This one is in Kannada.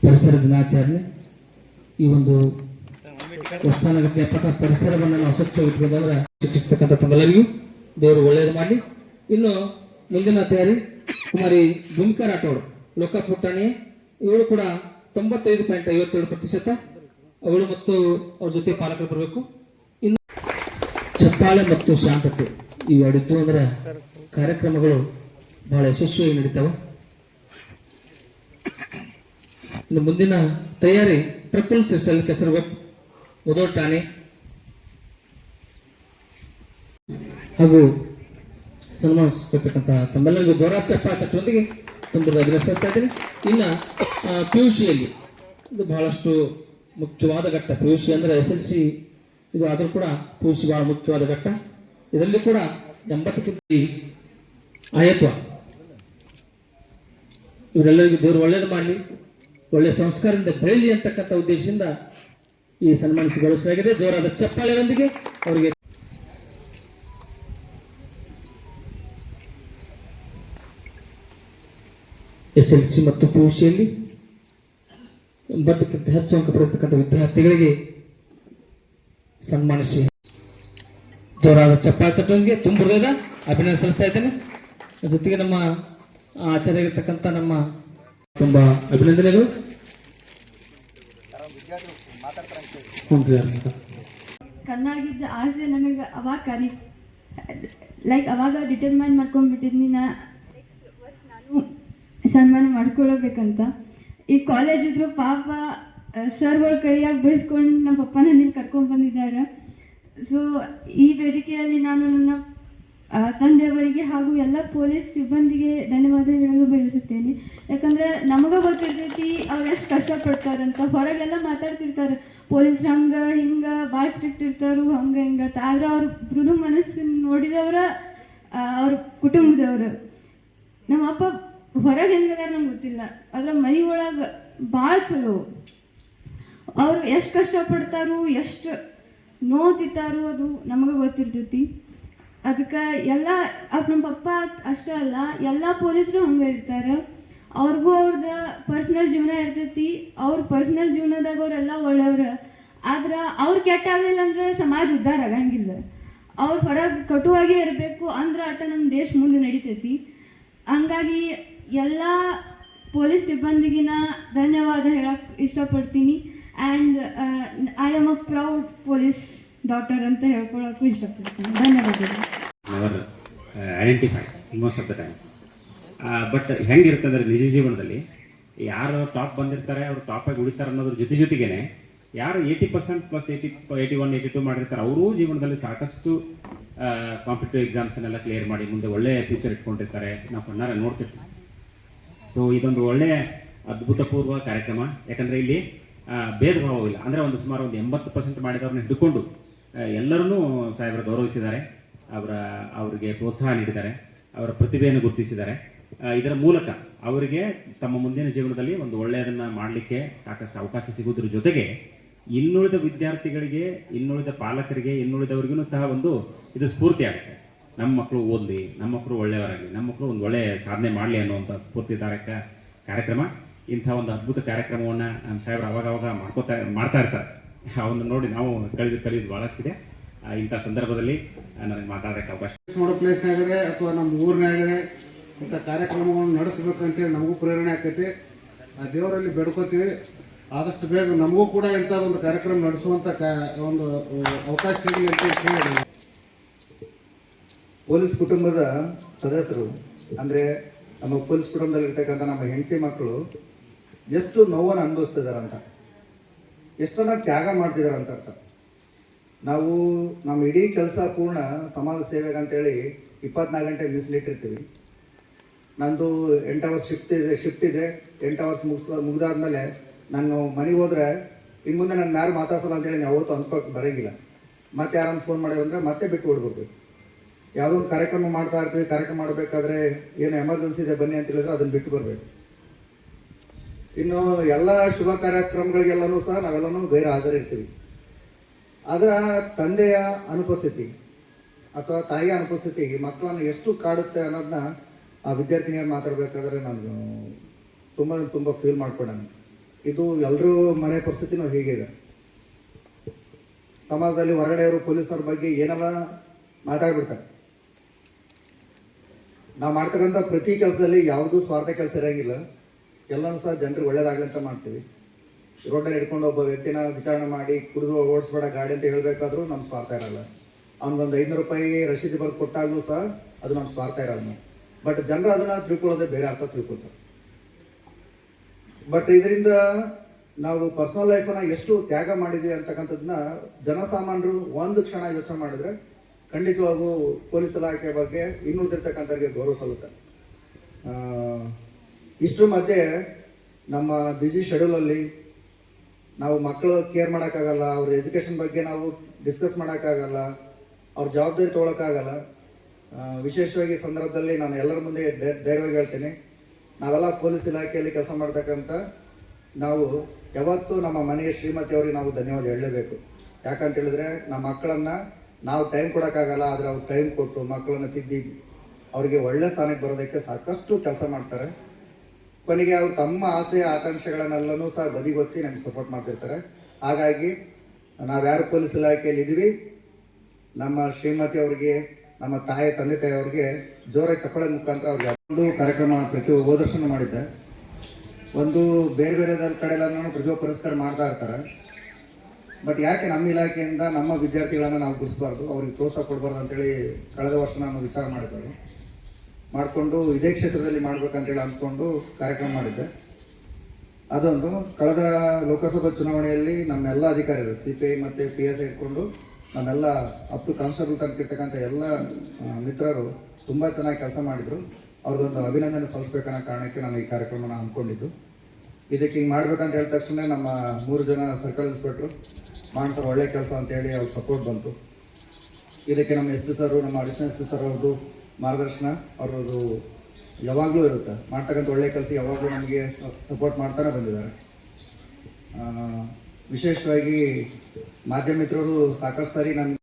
ಪರಿಸರ ದಿನಾಚರಣೆ ಈ ಒಂದು ವರ್ಷಾನುಗಟ್ಟಲೆ ಪರಿಸರವನ್ನು ನಾವು ಸ್ವಚ್ಛವಾಗಿಟ್ಕೊಂಡ್ರೆ ಶಿಕ್ಷಿಸ್ತಕ್ಕಂಥ ತಮ್ಮೆಲ್ಲರಿಗೂ ದೇವರು ಒಳ್ಳೆಯದು ಮಾಡಲಿ. ಇನ್ನು ಮುಂದಿನ ತಯಾರಿ ಕುಮಾರಿ ಭೂಮಿಕಾ ರಾಠೋಡ್ ಲೋಕ ಪುಟಾಣಿ, ಇವಳು ಕೂಡ 95.57% ಅವಳು ಮತ್ತು ಅವ್ರ ಜೊತೆ ಪಾಲಕರು ಬರಬೇಕು. ಇನ್ನು ಚಪ್ಪಾಳೆ ಮತ್ತು ಶಾಂತತೆ ಇವೆರಡಿದ್ದು ಅಂದ್ರೆ ಕಾರ್ಯಕ್ರಮಗಳು ಬಹಳ ಯಶಸ್ವಿಯಾಗಿ ನಡೀತಾವೆ. ಇನ್ನು ಮುಂದಿನ ತಯಾರಿ ಟ್ರಿಪಲ್ ಸಿಸಲ್ ಕೆಸರುಗೊಪ್ಪ ಉದೋ ಠಾಣೆ ಹಾಗೂ ಸನ್ಮಾನಿಸತಕ್ಕಂತಹ ತಮ್ಮೆಲ್ಲರಿಗೂ ಜೋರಾದ ಚಪ್ಪಾಳೆ ತಟ್ಟುವಂತೆಗೆ ತುಂಬ ಅಭಿನಯಿಸ್ತಾ ಇದ್ದೀನಿ. ಇನ್ನು PUCಯಲ್ಲಿ ಇದು ಬಹಳಷ್ಟು ಮುಖ್ಯವಾದ ಘಟ್ಟ. PUC ಅಂದ್ರೆ SLC ಇದು ಆದರೂ ಕೂಡ PUC ಬಹಳ ಮುಖ್ಯವಾದ ಘಟ್ಟ. ಇದರಲ್ಲಿ ಕೂಡ 80 ಆಯತ್ವ ಇವರೆಲ್ಲರಿಗೂ ದೇವರು ಒಳ್ಳೇದು ಮಾಡಲಿ, ಒಳ್ಳೆ ಸಂಸ್ಕಾರದಿಂದ ಬೆಳೆಯಲಿ ಅಂತಕ್ಕಂಥ ಉದ್ದೇಶದಿಂದ ಈ ಸನ್ಮಾನಿಸಿಗೊಳಿಸಲಾಗಿದೆ. ಜೋರಾದ ಚಪ್ಪಾಳೆಯೊಂದಿಗೆ ಅವರಿಗೆ SLC ಮತ್ತು PUCಯಲ್ಲಿ 80ಕ್ಕಿಂತ ಹೆಚ್ಚು ಅಂಕ ಪಡೆಯತಕ್ಕಂಥ ವಿದ್ಯಾರ್ಥಿಗಳಿಗೆ ಸನ್ಮಾನಿಸಿ ಜೋರಾದ ಚಪ್ಪಾಳೆ ತಟ್ಟುವಂಗೆ ತುಂಬ ಹೃದಯದ ಅಭಿನಂದನೆ ಸಲ್ಲಿಸ್ತಾ ಇದ್ದೇನೆ. ಜೊತೆಗೆ ನಮ್ಮ ಆಚಾರ್ಯಗಿರ್ತಕ್ಕಂಥ ನಮ್ಮ ತುಂಬ ಅಭಿನಂದನೆಗಳು. ಕನ್ನಡದ ಆಸೆ ನನಗೆ ಅವಾಗ ಅವಾಗ ಡಿಟರ್ಮೈನ್ ಮಾಡ್ಕೊಂಡ್ಬಿಟ್ಟಿದ್ನಿ ನಾನು ಸನ್ಮಾನ ಮಾಡಿಸ್ಕೊಳ್ಬೇಕಂತ. ಈ ಕಾಲೇಜ್ ಇದ್ರು ಪಾಪ ಸರ್ಗಳು ಕೈಯಾಗಿ ಬಯಸ್ಕೊಂಡು ನಮ್ಮ ಪಪ್ಪನ ಇಲ್ಲಿ ಕರ್ಕೊಂಡು ಬಂದಿದ್ದಾರೆ. ಸೊ ಈ ವೇದಿಕೆಯಲ್ಲಿ ನಾನು ನನ್ನ ತಂದೆಯವರಿಗೆ ಹಾಗೂ ಎಲ್ಲ ಪೊಲೀಸ್ ಸಿಬ್ಬಂದಿಗೆ ಧನ್ಯವಾದ ಹೇಳಲು ಬಯಸುತ್ತೇನೆ. ಯಾಕಂದರೆ ನಮಗೂ ಗೊತ್ತಿರ್ತೈತಿ ಅವ್ರು ಎಷ್ಟು ಕಷ್ಟಪಡ್ತಾರಂತ. ಹೊರಗೆಲ್ಲ ಮಾತಾಡ್ತಿರ್ತಾರೆ ಪೊಲೀಸ್ರು ಹಂಗೆ ಹಿಂಗೆ ಭಾಳ ಸ್ಟ್ರಿಕ್ಟ್ ಇರ್ತಾರು ಹಂಗೆ ಹಿಂಗೆ. ಆದ್ರೆ ಅವ್ರ ಮೃದು ಮನಸ್ಸನ್ನು ನೋಡಿದವ್ರ ಅವ್ರ ಕುಟುಂಬದವರು. ನಮ್ಮ ಅಪ್ಪ ಹೊರಗೆ ಹೆಂಗದಾರ ನಮ್ಗೆ ಗೊತ್ತಿಲ್ಲ, ಅದ್ರ ಮನೆ ಒಳಗೆ ಭಾಳ ಚಲೋ. ಅವ್ರು ಎಷ್ಟು ಕಷ್ಟಪಡ್ತಾರು, ಎಷ್ಟು ನೋತಿತ್ತಾರು ಅದು ನಮಗೆ ಗೊತ್ತಿರ್ತೈತಿ. ಅದಕ್ಕೆ ಎಲ್ಲ ನಮ್ಮ ಪಪ್ಪ ಅಷ್ಟೇ ಅಲ್ಲ, ಎಲ್ಲ ಪೊಲೀಸರು ಹಂಗೆ ಇರ್ತಾರೆ. ಅವ್ರಿಗೂ ಅವ್ರದ್ದು ಪರ್ಸ್ನಲ್ ಜೀವನ ಇರ್ತೈತಿ. ಅವ್ರ ಪರ್ಸ್ನಲ್ ಜೀವನದಾಗ ಅವರೆಲ್ಲ ಒಳ್ಳೆಯವ್ರು. ಆದ್ರೆ ಅವ್ರು ಕೆಟ್ಟ ಆಗಲಿಲ್ಲ ಅಂದ್ರೆ ಸಮಾಜ ಉದ್ಧಾರ ಆಗಂಗಿಲ್ಲ. ಅವ್ರು ಹೊರಗೆ ಕಟುವಾಗೇ ಇರಬೇಕು ಅಂದ್ರೆ ಅಟ ನಮ್ಮ ದೇಶ ಮುಂದೆ ನಡೀತೈತಿ. ಹಂಗಾಗಿ ಎಲ್ಲ ಪೊಲೀಸ್ ಸಿಬ್ಬಂದಿಗಿನ ಧನ್ಯವಾದ ಹೇಳಕ್ಕೆ ಇಷ್ಟಪಡ್ತೀನಿ. And I am a proud police doctor ಅಂತ ಹೇಳ್ಕೊಳ್ಳೋಕ್ಕೂ ಇಷ್ಟಪಡ್ತೀನಿ. ಧನ್ಯವಾದಗಳು. Never identify most of the times. But ಹೆಂಗಿರ್ತಂದ್ರೆ ನಿಜ ಜೀವನದಲ್ಲಿ ಯಾರು ಟಾಪ್ ಬಂದಿರ್ತಾರೆ ಅವರು ಟಾಪಾಗಿ ಉಳಿತಾರೆ ಅನ್ನೋದ್ರ ಜೊತೆಗೇನೆ ಯಾರು 80% ಪ್ಲಸ್ 81, 82 ಮಾಡಿರ್ತಾರೆ ಅವರೂ ಜೀವನದಲ್ಲಿ ಸಾಕಷ್ಟು ಕಾಂಪಿಟೇಟಿವ್ ಎಕ್ಸಾಮ್ಸನ್ನೆಲ್ಲ ಕ್ಲಿಯರ್ ಮಾಡಿ ಮುಂದೆ ಒಳ್ಳೆ ಫ್ಯೂಚರ್ ಇಟ್ಕೊಂಡಿರ್ತಾರೆ. ನಾವು ಕಣ್ಣಾರೆ ನೋಡ್ತಿರ್ತೀವಿ. ಸೊ ಇದೊಂದು ಒಳ್ಳೆಯ ಅದ್ಭುತಪೂರ್ವ ಕಾರ್ಯಕ್ರಮ. ಯಾಕಂದರೆ ಇಲ್ಲಿ ಭೇದ ಭಾವ ಇಲ್ಲ. ಅಂದರೆ ಸುಮಾರು 80% ಮಾಡಿದವ್ರನ್ನ ಹಿಡ್ಕೊಂಡು ಎಲ್ಲರನ್ನೂ ಸಾಹೇಬರು ಗೌರವಿಸಿದ್ದಾರೆ. ಅವರಿಗೆ ಪ್ರೋತ್ಸಾಹ ನೀಡಿದ್ದಾರೆ, ಅವರ ಪ್ರತಿಭೆಯನ್ನು ಗುರುತಿಸಿದ್ದಾರೆ. ಇದರ ಮೂಲಕ ಅವರಿಗೆ ತಮ್ಮ ಮುಂದಿನ ಜೀವನದಲ್ಲಿ ಒಂದು ಒಳ್ಳೆಯದನ್ನು ಮಾಡಲಿಕ್ಕೆ ಸಾಕಷ್ಟು ಅವಕಾಶ ಸಿಗುವುದರ ಜೊತೆಗೆ ಇನ್ನುಳಿದ ವಿದ್ಯಾರ್ಥಿಗಳಿಗೆ, ಇನ್ನುಳಿದ ಪಾಲಕರಿಗೆ, ಇನ್ನುಳಿದವರಿಗೂ ಸಹ ಇದು ಸ್ಫೂರ್ತಿ ಆಗುತ್ತೆ. ನಮ್ಮ ಮಕ್ಕಳು ಓದಲಿ, ನಮ್ಮ ಮಕ್ಕಳು ಒಳ್ಳೆಯವರಾಗಲಿ, ನಮ್ಮ ಮಕ್ಕಳು ಒಂದು ಒಳ್ಳೆಯ ಸಾಧನೆ ಮಾಡಲಿ ಅನ್ನುವಂಥ ಸ್ಫೂರ್ತಿದಾಯಕ ಕಾರ್ಯಕ್ರಮ. ಇಂಥ ಒಂದು ಅದ್ಭುತ ಕಾರ್ಯಕ್ರಮವನ್ನು ನಮ್ಮ ಸಾಹೇಬರು ಅವಾಗವಾಗ ಮಾಡ್ತಾ ಇರ್ತಾರೆ. ಅವನ್ನ ನೋಡಿ ನಾವು ಕಲಿಯೋದು ಭಾಳಷ್ಟಿದೆ. ಇಂಥ ಸಂದರ್ಭದಲ್ಲಿ ನನಗೆ ಮಾತಾಡೋಕ್ಕೆ ಅವಕಾಶ ನೋಡೋ ಪ್ಲೇಸ್ನಾಗರೆ ಅಥವಾ ನಮ್ಮ ಊರಿನಾಗರೆ ಇಂಥ ಕಾರ್ಯಕ್ರಮಗಳನ್ನು ನಡೆಸಬೇಕಂತೇಳಿ ನಮಗೂ ಪ್ರೇರಣೆ ಆಕೈತಿ. ಆ ದೇವರಲ್ಲಿ ಬೇಡ್ಕೋತೀವಿ ಆದಷ್ಟು ಬೇಗ ನಮಗೂ ಕೂಡ ಇಂಥದ್ದೊಂದು ಕಾರ್ಯಕ್ರಮ ನಡೆಸುವಂಥ ಒಂದು ಅವಕಾಶ ಸಿಗಲಿ ಅಂತ ಹೇಳಿ. ಪೊಲೀಸ್ ಕುಟುಂಬದ ಸದಸ್ಯರು ಅಂದರೆ ನಮ್ಮ ಪೊಲೀಸ್ ಕುಟುಂಬದಲ್ಲಿರ್ತಕ್ಕಂಥ ನಮ್ಮ ಹೆಂಡತಿ ಮಕ್ಕಳು ಎಷ್ಟು ನೋವನ್ನು ಅನುಭವಿಸ್ತಿದಾರಂತ, ಎಷ್ಟನ್ನ ತ್ಯಾಗ ಮಾಡ್ತಿದಾರಂತ ಅರ್ಥ. ನಾವು ನಮ್ಮ ಇಡೀ ಕೆಲಸ ಪೂರ್ಣ ಸಮಾಜ ಸೇವೆಗೆ ಅಂತೇಳಿ 24 ಗಂಟೆ ಮೀಸಲಿಟ್ಟಿರ್ತೀವಿ. ನಂದು 8 ಅವರ್ಸ್ ಶಿಫ್ಟ್ ಇದೆ. 8 ಅವರ್ಸ್ ಮುಗಿದಾದ್ಮೇಲೆ ನಾನು ಮನೆಗೆ ಹೋದರೆ ಇನ್ನು ಮುಂದೆ ನಾನು ಯಾರು ಮಾತಾಡ್ಸಲ್ಲ ಅಂತೇಳಿ ನಾವು ಯಾವತ್ತೂ ಅನ್ಕೋಕ್ಕೆ ಬರೋಂಗಿಲ್ಲ. ಮತ್ತೆ ಯಾರನ್ನು ಫೋನ್ ಮಾಡಿದ್ರೆ ಮತ್ತೆ ಬಿಟ್ಟು ಓಡ್ಬಿಡ್ಬೇಕು. ಯಾವುದೋ ಒಂದು ಕಾರ್ಯಕ್ರಮ ಮಾಡ್ತಾ ಇರ್ತೀವಿ, ಕಾರ್ಯಕ್ರಮ ಮಾಡಬೇಕಾದ್ರೆ ಏನು ಎಮರ್ಜೆನ್ಸಿ ಇದೆ ಬನ್ನಿ ಅಂತ ಹೇಳಿದ್ರೆ ಅದನ್ನು ಬಿಟ್ಟು ಬರಬೇಕು. ಇನ್ನು ಎಲ್ಲ ಶುಭ ಕಾರ್ಯಕ್ರಮಗಳಿಗೆಲ್ಲನೂ ಸಹ ನಾವೆಲ್ಲನೂ ಗೈರು ಹಾಜರಿರ್ತೀವಿ. ಅದರ ತಂದೆಯ ಅನುಪಸ್ಥಿತಿ ಅಥವಾ ತಾಯಿಯ ಅನುಪಸ್ಥಿತಿ ಮಕ್ಕಳನ್ನು ಎಷ್ಟು ಕಾಡುತ್ತೆ ಅನ್ನೋದನ್ನ ಆ ವಿದ್ಯಾರ್ಥಿನಿಯರು ಮಾತಾಡಬೇಕಾದ್ರೆ ನಾನು ತುಂಬ ಫೀಲ್ ಮಾಡ್ಕೊಂಡೆ. ಇದು ಎಲ್ಲರೂ ಮನೆ ಪರಿಸ್ಥಿತಿನೂ ಹೀಗಿದೆ. ಸಮಾಜದಲ್ಲಿ ಹೊರಗಡೆಯವರು ಪೊಲೀಸರ ಬಗ್ಗೆ ಏನೆಲ್ಲ ಮಾತಾಡ್ಬಿಡ್ತಾರೆ. ನಾವು ಮಾಡ್ತಕ್ಕಂಥ ಪ್ರತಿ ಕೆಲಸದಲ್ಲಿ ಯಾವುದೂ ಸ್ವಾರ್ಥ ಕೆಲಸ ಇರೋಂಗಿಲ್ಲ. ಎಲ್ಲನೂ ಸಹ ಜನರಿಗೆ ಒಳ್ಳೇದಾಗಲಿ ಅಂತ ಮಾಡ್ತೀವಿ. ರೋಡಲ್ಲಿ ಹಿಡ್ಕೊಂಡು ಒಬ್ಬ ವ್ಯಕ್ತಿನ ವಿಚಾರಣೆ ಮಾಡಿ ಕುಡಿದು ಓಡಿಸ್ಬೇಡ ಗಾಡಿ ಅಂತ ಹೇಳಬೇಕಾದ್ರೂ ನಮ್ಮ ಸ್ವಾರ್ಥ ಇರಲ್ಲ. ಅವ್ನಿಗೊಂದು 500 ರೂಪಾಯಿ ರಸೀದಿ ಬರೆದು ಕೊಟ್ಟಾಗಲೂ ಸಹ ಅದು ನಮ್ಮ ಸ್ವಾರ್ಥ ಇರಲ್ಲ. ಬಟ್ ಜನರು ಅದನ್ನು ತಿಳ್ಕೊಳ್ಳೋದೇ ಬೇರೆ ಅರ್ಥ ತಿಳ್ಕೊಳ್ತಾರೆ. ಬಟ್ ಇದರಿಂದ ನಾವು ಪರ್ಸನಲ್ ಲೈಫನ್ನು ಎಷ್ಟು ತ್ಯಾಗ ಮಾಡಿದ್ವಿ ಅಂತಕ್ಕಂಥದ್ದನ್ನ ಜನಸಾಮಾನ್ಯರು ಒಂದು ಕ್ಷಣ ಯೋಚನೆ ಮಾಡಿದ್ರೆ ಖಂಡಿತವಾಗೂ ಪೊಲೀಸ್ ಇಲಾಖೆ ಬಗ್ಗೆ ಇನ್ನುಳಿದಿರ್ತಕ್ಕಂಥವ್ರಿಗೆ ಗೌರವ ಸಲ್ಲುತ್ತೆ. ಇಷ್ಟರ ಮಧ್ಯೆ ನಮ್ಮ ಬ್ಯುಸಿ ಶೆಡ್ಯೂಲಲ್ಲಿ ನಾವು ಮಕ್ಕಳು ಕೇರ್ ಮಾಡೋಕ್ಕಾಗಲ್ಲ, ಅವ್ರ ಎಜುಕೇಷನ್ ಬಗ್ಗೆ ನಾವು ಡಿಸ್ಕಸ್ ಮಾಡೋಕ್ಕಾಗಲ್ಲ, ಅವ್ರ ಜವಾಬ್ದಾರಿ ತೊಗೊಳಕ್ಕಾಗಲ್ಲ. ವಿಶೇಷವಾಗಿ ಸಂದರ್ಭದಲ್ಲಿ ನಾನು ಎಲ್ಲರ ಮುಂದೆ ಧೈರ್ಯವಾಗಿ ಹೇಳ್ತೀನಿ, ನಾವೆಲ್ಲ ಪೊಲೀಸ್ ಇಲಾಖೆಯಲ್ಲಿ ಕೆಲಸ ಮಾಡ್ತಕ್ಕಂಥ ನಾವು ಯಾವತ್ತೂ ನಮ್ಮ ಮನೆಯ ಶ್ರೀಮತಿ ಅವರಿಗೆ ನಾವು ಧನ್ಯವಾದ ಹೇಳಲೇಬೇಕು. ಯಾಕಂತ ಹೇಳಿದ್ರೆ ನಮ್ಮ ಮಕ್ಕಳನ್ನು ನಾವು ಟೈಮ್ ಕೊಡೋಕ್ಕಾಗಲ್ಲ, ಆದರೆ ಅವ್ರು ಟೈಮ್ ಕೊಟ್ಟು ಮಕ್ಕಳನ್ನು ತಿದ್ದಿ ಅವರಿಗೆ ಒಳ್ಳೆ ಸ್ಥಾನಕ್ಕೆ ಬರೋದಕ್ಕೆ ಸಾಕಷ್ಟು ಕೆಲಸ ಮಾಡ್ತಾರೆ. ಕೊನೆಗೆ ಅವರು ತಮ್ಮ ಆಸೆ ಆಕಾಂಕ್ಷೆಗಳನ್ನೆಲ್ಲನೂ ಸಹ ಬದಿಗೊತ್ತಿ ನಮಗೆ ಸಪೋರ್ಟ್ ಮಾಡ್ತಿರ್ತಾರೆ. ಹಾಗಾಗಿ ನಾವ್ಯಾರು ಪೊಲೀಸ್ ಇಲಾಖೆಯಲ್ಲಿ ಇದ್ದೀವಿ, ನಮ್ಮ ಶ್ರೀಮತಿ ಅವರಿಗೆ, ನಮ್ಮ ತಂದೆ ತಾಯಿಯವ್ರಿಗೆ ಜೋರಾಗಿ ಚಪ್ಪಳೆ ಮುಖಾಂತರ ಅವ್ರಿಗೆ ಒಂದು ಕಾರ್ಯಕ್ರಮ ಪ್ರತಿಯೊಬ್ಬ ಹೋದರ್ಶನ ಮಾಡಿದ್ದೆ. ಒಂದು ಬೇರೆ ಬೇರೆ ಕಡೆಯೆಲ್ಲ ಪ್ರತಿಯೊಬ್ಬ ಪುರಸ್ಕಾರ ಮಾಡ್ತಾ ಇರ್ತಾರೆ. ಬಟ್ ಯಾಕೆ ನಮ್ಮ ಇಲಾಖೆಯಿಂದ ನಮ್ಮ ವಿದ್ಯಾರ್ಥಿಗಳನ್ನು ನಾವು ಗುರುತಿಸಬಾರ್ದು, ಅವ್ರಿಗೆ ಪ್ರೋತ್ಸಾಹ ಕೊಡಬಾರ್ದು ಅಂತೇಳಿ ಕಳೆದ ವರ್ಷ ನಾನು ವಿಚಾರ ಮಾಡಿಕೊಂಡು ಇದೇ ಕ್ಷೇತ್ರದಲ್ಲಿ ಮಾಡ್ಬೇಕಂತೇಳಿ ಅಂದ್ಕೊಂಡು ಕಾರ್ಯಕ್ರಮ ಮಾಡಿದ್ದೆ. ಅದೊಂದು ಕಳೆದ ಲೋಕಸಭಾ ಚುನಾವಣೆಯಲ್ಲಿ ನಮ್ಮೆಲ್ಲ ಅಧಿಕಾರಿಗಳು CPI ಮತ್ತು PS ಇಟ್ಕೊಂಡು ನಮ್ಮೆಲ್ಲ ಅಪ್ ಟು ಕಾನ್ಸ್ಟೇಬಲ್ ತನಕ ಇರ್ತಕ್ಕಂಥ ಎಲ್ಲ ಮಿತ್ರರು ತುಂಬ ಚೆನ್ನಾಗಿ ಕೆಲಸ ಮಾಡಿದರು. ಅವ್ರಿಗೊಂದು ಅಭಿನಂದನೆ ಸಲ್ಲಿಸ್ಬೇಕನ್ನೋ ಕಾರಣಕ್ಕೆ ನಾನು ಈ ಕಾರ್ಯಕ್ರಮನ ಅಂದ್ಕೊಂಡಿದ್ದು. ಇದಕ್ಕೆ ಹಿಂಗೆ ಮಾಡ್ಬೇಕಂತ ಹೇಳಿದ ತಕ್ಷಣ ನಮ್ಮ 3 ಜನ ಸರ್ಕಲ್ ಇನ್ಸ್ಪೆಕ್ಟ್ರು ಸರ್ ಒಳ್ಳೆ ಕೆಲಸ ಅಂತೇಳಿ ಅವ್ರ ಸಪೋರ್ಟ್ ಬಂತು. ಇದಕ್ಕೆ ನಮ್ಮ SP ಸರ್, ನಮ್ಮ ಅಡಿಷನಲ್ SP ಸರ್ ಅವ್ರದ್ದು ಮಾರ್ಗದರ್ಶನ ಅವ್ರದ್ದು ಯಾವಾಗಲೂ ಇರುತ್ತೆ. ಮಾಡ್ತಕ್ಕಂಥ ಒಳ್ಳೆ ಕೆಲಸ ಯಾವಾಗಲೂ ನಮಗೆ ಸಪೋರ್ಟ್ ಮಾಡ್ತಾನೆ ಬಂದಿದ್ದಾರೆ. ವಿಶೇಷವಾಗಿ ಮಾಧ್ಯಮ ಮಿತ್ರರು ಸಾಕಷ್ಟು ಸಾರಿ ನನಗೆ